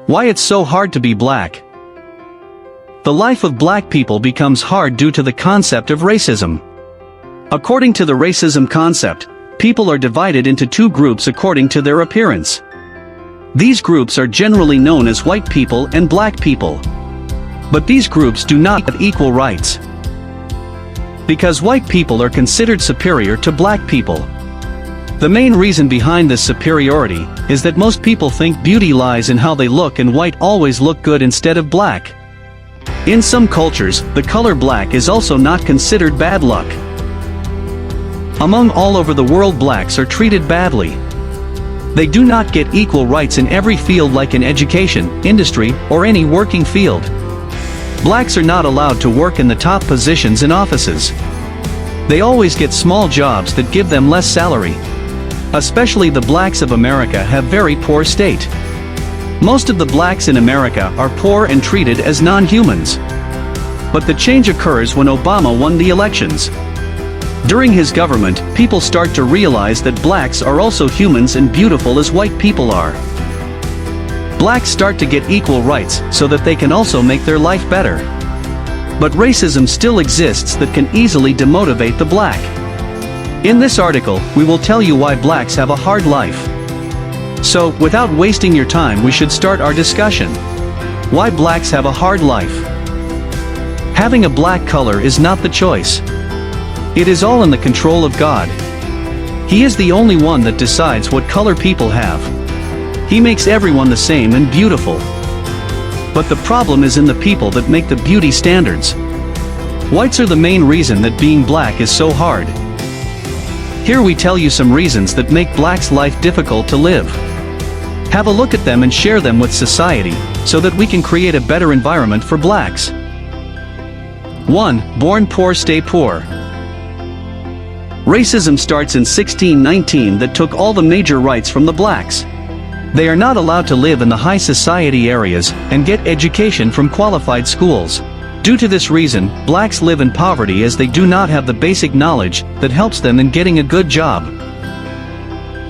Why it's so hard to be black. The life of black people becomes hard due to the concept of racism. According to the racism concept, people are divided into two groups according to their appearance. These groups are generally known as white people and black people. But these groups do not have equal rights. Because white people are considered superior to black people. The main reason behind this superiority is that most people think beauty lies in how they look, and white always look good instead of black. In some cultures, the color black is also not considered bad luck. Among all over the world, blacks are treated badly. They do not get equal rights in every field, like in education, industry, or any working field. Blacks are not allowed to work in the top positions in offices. They always get small jobs that give them less salary. Especially the blacks of America have very poor state. Most of the blacks in America are poor and treated as non-humans. But the change occurs when Obama won the elections. During his government, people start to realize that blacks are also humans and beautiful as white people are. Blacks start to get equal rights so that they can also make their life better. But racism still exists that can easily demotivate the black. In this article, we will tell you why blacks have a hard life. So, without wasting your time, we should start our discussion. Why blacks have a hard life. Having a black color is not the choice. It is all in the control of God. He is the only one that decides what color people have. He makes everyone the same and beautiful. But the problem is in the people that make the beauty standards. Whites are the main reason that being black is so hard. Here we tell you some reasons that make blacks' life difficult to live. Have a look at them and share them with society, so that we can create a better environment for blacks. 1. Born poor, stay poor. Racism starts in 1619 that took all the major rights from the blacks. They are not allowed to live in the high society areas and get education from qualified schools. Due to this reason, blacks live in poverty as they do not have the basic knowledge that helps them in getting a good job.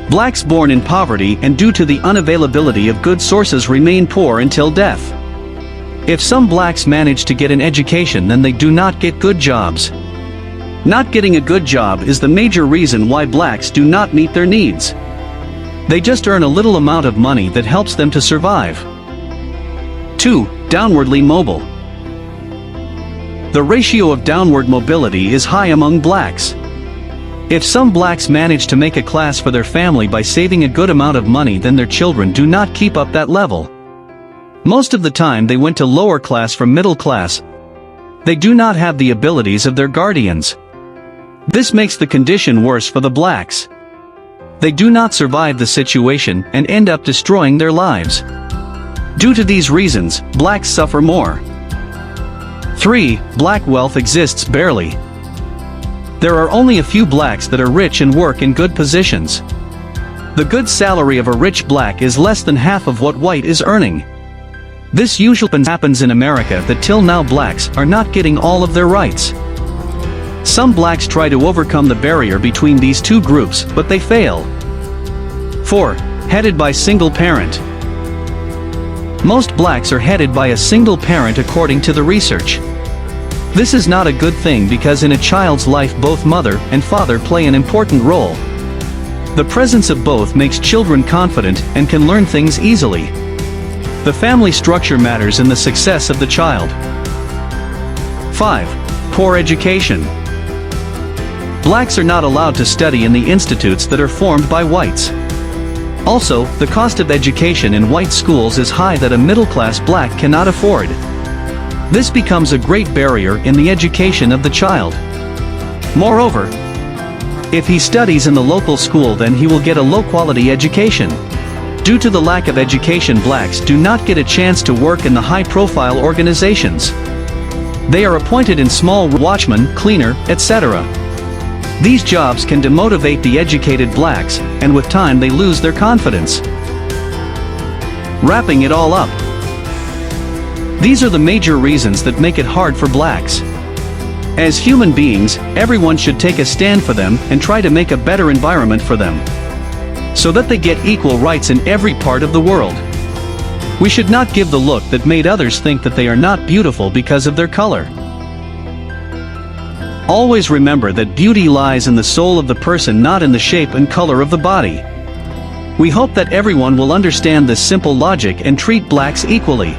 Blacks born in poverty and due to the unavailability of good sources remain poor until death. If some blacks manage to get an education, then they do not get good jobs. Not getting a good job is the major reason why blacks do not meet their needs. They just earn a little amount of money that helps them to survive. 2. Downwardly mobile. The ratio of downward mobility is high among blacks. If some blacks manage to make a class for their family by saving a good amount of money, then their children do not keep up that level. Most of the time they went to lower class from middle class. They do not have the abilities of their guardians. This makes the condition worse for the blacks. They do not survive the situation and end up destroying their lives. Due to these reasons, blacks suffer more. 3. Black wealth exists barely. There are only a few blacks that are rich and work in good positions. The good salary of a rich black is less than half of what white is earning. This usually happens in America that till now blacks are not getting all of their rights. Some blacks try to overcome the barrier between these two groups, but they fail. 4. Headed by single parent. Most blacks are headed by a single parent according to the research. This is not a good thing because in a child's life both mother and father play an important role. The presence of both makes children confident and can learn things easily. The family structure matters in the success of the child. 5. Poor education. Blacks are not allowed to study in the institutes that are formed by whites. Also, the cost of education in white schools is high that a middle-class black cannot afford. This becomes a great barrier in the education of the child. Moreover, if he studies in the local school, then he will get a low-quality education. Due to the lack of education, blacks do not get a chance to work in the high-profile organizations. They are appointed in small watchman, cleaner, etc. These jobs can demotivate the educated blacks, and with time they lose their confidence. Wrapping it all up. These are the major reasons that make it hard for blacks. As human beings, everyone should take a stand for them and try to make a better environment for them, so that they get equal rights in every part of the world. We should not give the look that made others think that they are not beautiful because of their color. Always remember that beauty lies in the soul of the person, not in the shape and color of the body. We hope that everyone will understand this simple logic and treat blacks equally.